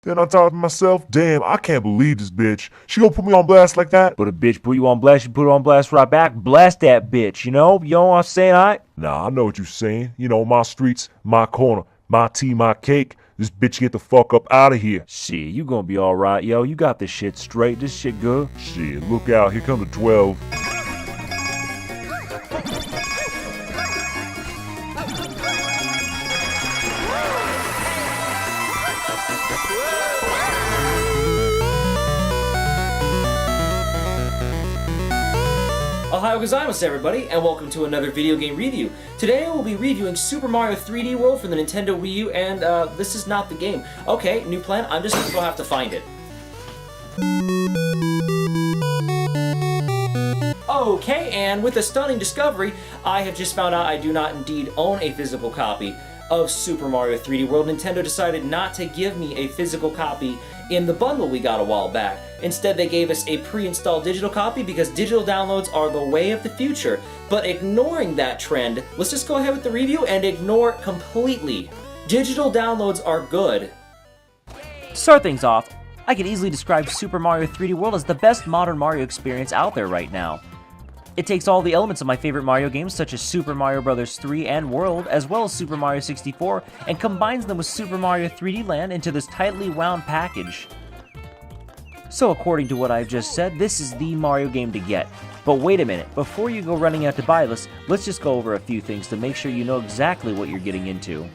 Then I thought to myself, damn, I can't believe this bitch. She gonna put me on blast like that? But a bitch put you on blast, you put it on blast right back. Blast that bitch, you know? You know what I'm saying, alright? Nah, I know what you're saying. You know, my streets, my corner, my tea, my cake. This bitch get the fuck up out of here. Shit, you gonna be alright, yo. You got this shit straight. This shit good. Shit, look out. Here come the 12. Ohio gozaimasu everybody, and welcome to another video game review. Today I will be reviewing Super Mario 3D World for the Nintendo Wii U, and this is not the game. Okay, new plan, I'm just gonna go have to find it. Okay, and with a stunning discovery, I have just found out I do not indeed own a physical copy of Super Mario 3D World. Nintendo decided not to give me a physical copy in the bundle we got a while back. Instead, they gave us a pre-installed digital copy because digital downloads are the way of the future. But ignoring that trend, let's just go ahead with the review and ignore it completely. Digital downloads are good. To start things off, I could easily describe Super Mario 3D World as the best modern Mario experience out there right now. It takes all the elements of my favorite Mario games such as Super Mario Bros. 3 and World, as well as Super Mario 64, and combines them with Super Mario 3D Land into this tightly wound package. So according to what I've just said, this is the Mario game to get. But wait a minute, before you go running out to buy this, let's just go over a few things to make sure you know exactly what you're getting into.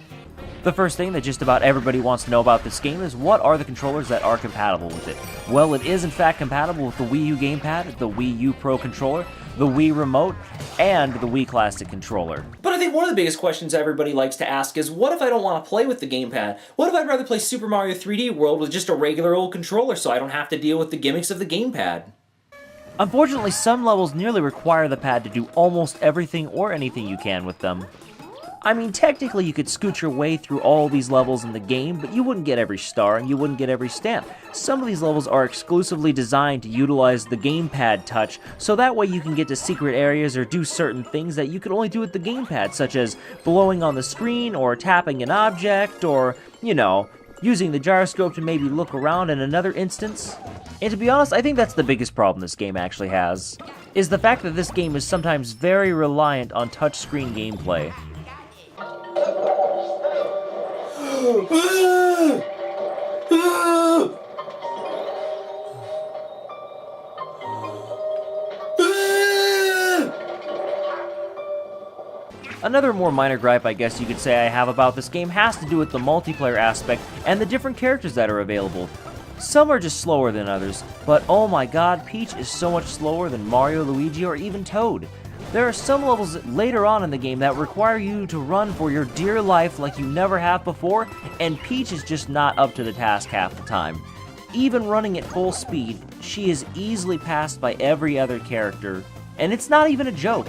The first thing that just about everybody wants to know about this game is what are the controllers that are compatible with it. Well, it is in fact compatible with the Wii U gamepad, the Wii U Pro controller, the Wii Remote, and the Wii Classic controller. But I think one of the biggest questions everybody likes to ask is, what if I don't want to play with the gamepad? What if I'd rather play Super Mario 3D World with just a regular old controller so I don't have to deal with the gimmicks of the gamepad? Unfortunately, some levels nearly require the pad to do almost everything or anything you can with them. I mean, technically you could scoot your way through all these levels in the game, but you wouldn't get every star and you wouldn't get every stamp. Some of these levels are exclusively designed to utilize the gamepad touch, so that way you can get to secret areas or do certain things that you could only do with the gamepad, such as blowing on the screen, or tapping an object, or, you know, using the gyroscope to maybe look around in another instance. And to be honest, I think that's the biggest problem this game actually has, is the fact that this game is sometimes very reliant on touchscreen gameplay. Another more minor gripe I guess you could say I have about this game has to do with the multiplayer aspect and the different characters that are available. Some are just slower than others, but oh my god, Peach is so much slower than Mario, Luigi, or even Toad. There are some levels later on in the game that require you to run for your dear life like you never have before, and Peach is just not up to the task half the time. Even running at full speed, she is easily passed by every other character, and it's not even a joke.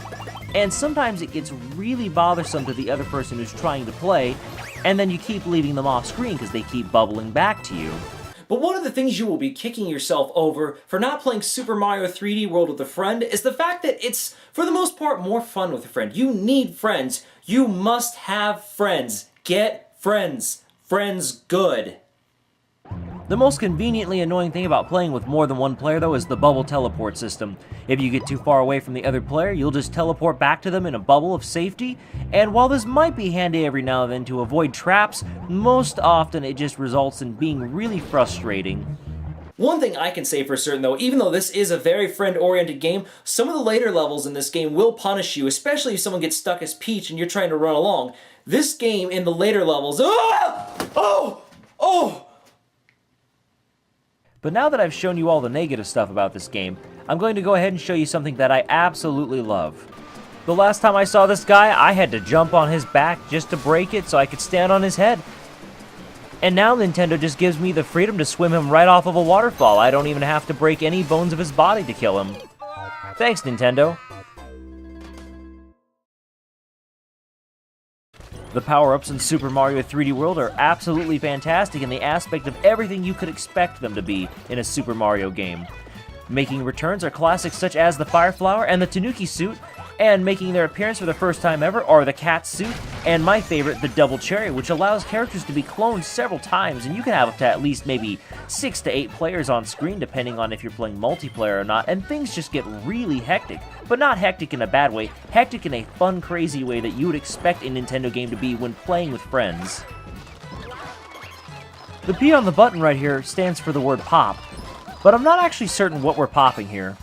And sometimes it gets really bothersome to the other person who's trying to play, and then you keep leaving them off screen because they keep bubbling back to you. But one of the things you will be kicking yourself over for not playing Super Mario 3D World with a friend is the fact that it's, for the most part, more fun with a friend. You need friends. You must have friends. Get friends. Friends good. The most conveniently annoying thing about playing with more than one player, though, is the bubble teleport system. If you get too far away from the other player, you'll just teleport back to them in a bubble of safety, and while this might be handy every now and then to avoid traps, most often it just results in being really frustrating. One thing I can say for certain though, even though this is a very friend-oriented game, some of the later levels in this game will punish you, especially if someone gets stuck as Peach and you're trying to run along. This game in the later levels, oh! But now that I've shown you all the negative stuff about this game, I'm going to go ahead and show you something that I absolutely love. The last time I saw this guy, I had to jump on his back just to break it so I could stand on his head. And now Nintendo just gives me the freedom to swim him right off of a waterfall. I don't even have to break any bones of his body to kill him. Thanks, Nintendo. The power-ups in Super Mario 3D World are absolutely fantastic in the aspect of everything you could expect them to be in a Super Mario game. Making returns are classics such as the Fire Flower and the Tanuki suit, and making their appearance for the first time ever are the Cat suit And my favorite, the Double Cherry, which allows characters to be cloned several times, and you can have up to at least maybe 6 to 8 players on screen depending on if you're playing multiplayer or not, and things just get really hectic. But not hectic in a bad way, hectic in a fun, crazy way that you would expect a Nintendo game to be when playing with friends. The P on the button right here stands for the word pop, but I'm not actually certain what we're popping here.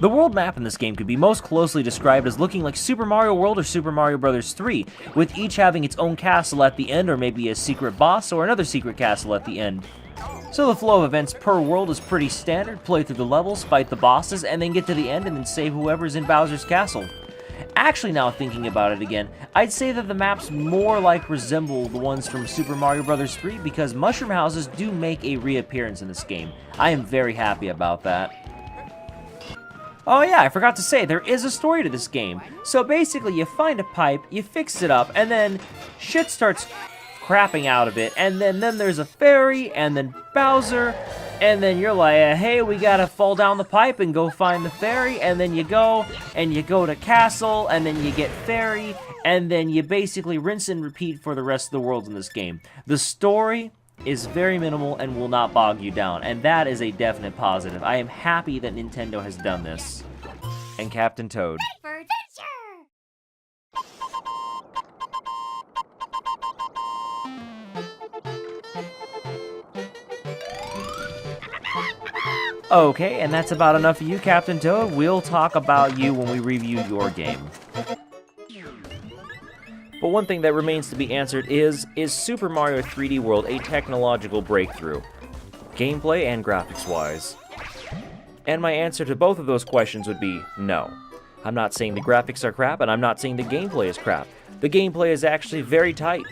The world map in this game could be most closely described as looking like Super Mario World or Super Mario Bros. 3, with each having its own castle at the end or maybe a secret boss or another secret castle at the end. So the flow of events per world is pretty standard: play through the levels, fight the bosses, and then get to the end and then save whoever's in Bowser's castle. Actually, now thinking about it again, I'd say that the maps more like resemble the ones from Super Mario Bros. 3 because mushroom houses do make a reappearance in this game. I am very happy about that. Oh yeah, I forgot to say, there is a story to this game. So basically, you find a pipe, you fix it up, and then shit starts crapping out of it, and then there's a fairy, and then Bowser, and then you're like, hey, we gotta fall down the pipe and go find the fairy, and then you go to castle, and then you get fairy, and then you basically rinse and repeat for the rest of the worlds in this game. The story is very minimal and will not bog you down, and that is a definite positive. I am happy that Nintendo has done this. And Captain Toad. Okay, and that's about enough of you, Captain Toad. We'll talk about you when we review your game. But one thing that remains to be answered is Super Mario 3D World a technological breakthrough? Gameplay and graphics-wise. And my answer to both of those questions would be no. I'm not saying the graphics are crap, and I'm not saying the gameplay is crap. The gameplay is actually very tight.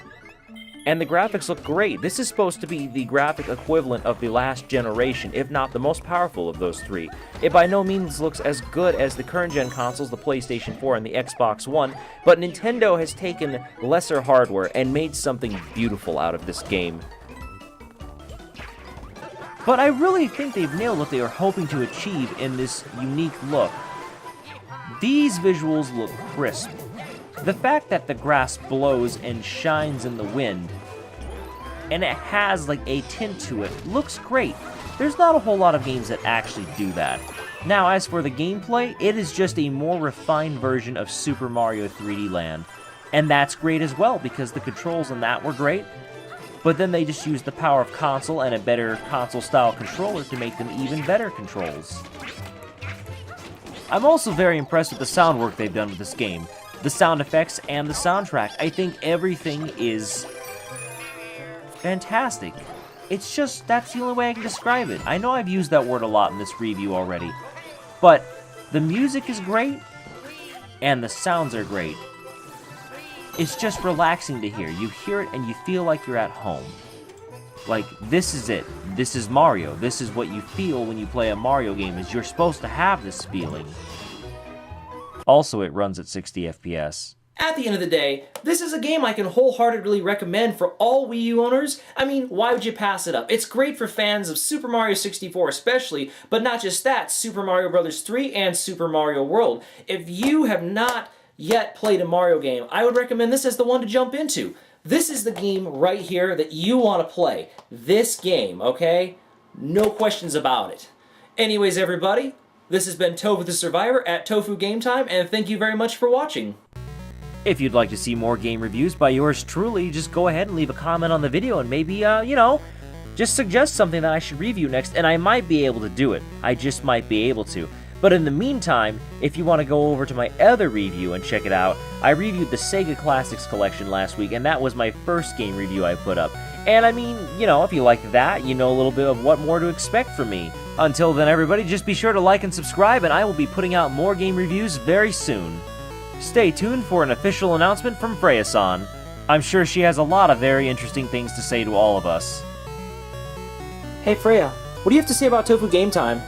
And the graphics look great. This is supposed to be the graphic equivalent of the last generation, if not the most powerful of those three. It by no means looks as good as the current-gen consoles, the PlayStation 4 and the Xbox One, but Nintendo has taken lesser hardware and made something beautiful out of this game. But I really think they've nailed what they are hoping to achieve in this unique look. These visuals look crisp. The fact that the grass blows and shines in the wind, and it has like a tint to it, looks great. There's not a whole lot of games that actually do that. Now, as for the gameplay, it is just a more refined version of Super Mario 3D Land. And that's great as well, because the controls in that were great, but then they just used the power of console and a better console-style controller to make them even better controls. I'm also very impressed with the sound work they've done with this game. The sound effects and the soundtrack. I think everything is fantastic. It's just, that's the only way I can describe it. I know I've used that word a lot in this review already, but the music is great, and the sounds are great. It's just relaxing to hear. You hear it and you feel like you're at home. Like, this is it. This is Mario. This is what you feel when you play a Mario game, is you're supposed to have this feeling. Also, it runs at 60 FPS. At the end of the day, this is a game I can wholeheartedly recommend for all Wii U owners. I mean, why would you pass it up? It's great for fans of Super Mario 64 especially, but not just that, Super Mario Bros. 3 and Super Mario World. If you have not yet played a Mario game, I would recommend this as the one to jump into. This is the game right here that you want to play. This game, okay? No questions about it. Anyways, everybody, this has been Tofu the Survivor at Tofu Game Time, and thank you very much for watching. If you'd like to see more game reviews by yours truly, just go ahead and leave a comment on the video and maybe, just suggest something that I should review next, and I might be able to do it. I just might be able to. But in the meantime, if you want to go over to my other review and check it out, I reviewed the Sega Classics Collection last week, and that was my first game review I put up. And I mean, if you like that, you know a little bit of what more to expect from me. Until then, everybody, just be sure to like and subscribe, and I will be putting out more game reviews very soon. Stay tuned for an official announcement from Freya-san. I'm sure she has a lot of very interesting things to say to all of us. Hey Freya, what do you have to say about Tofu Game Time?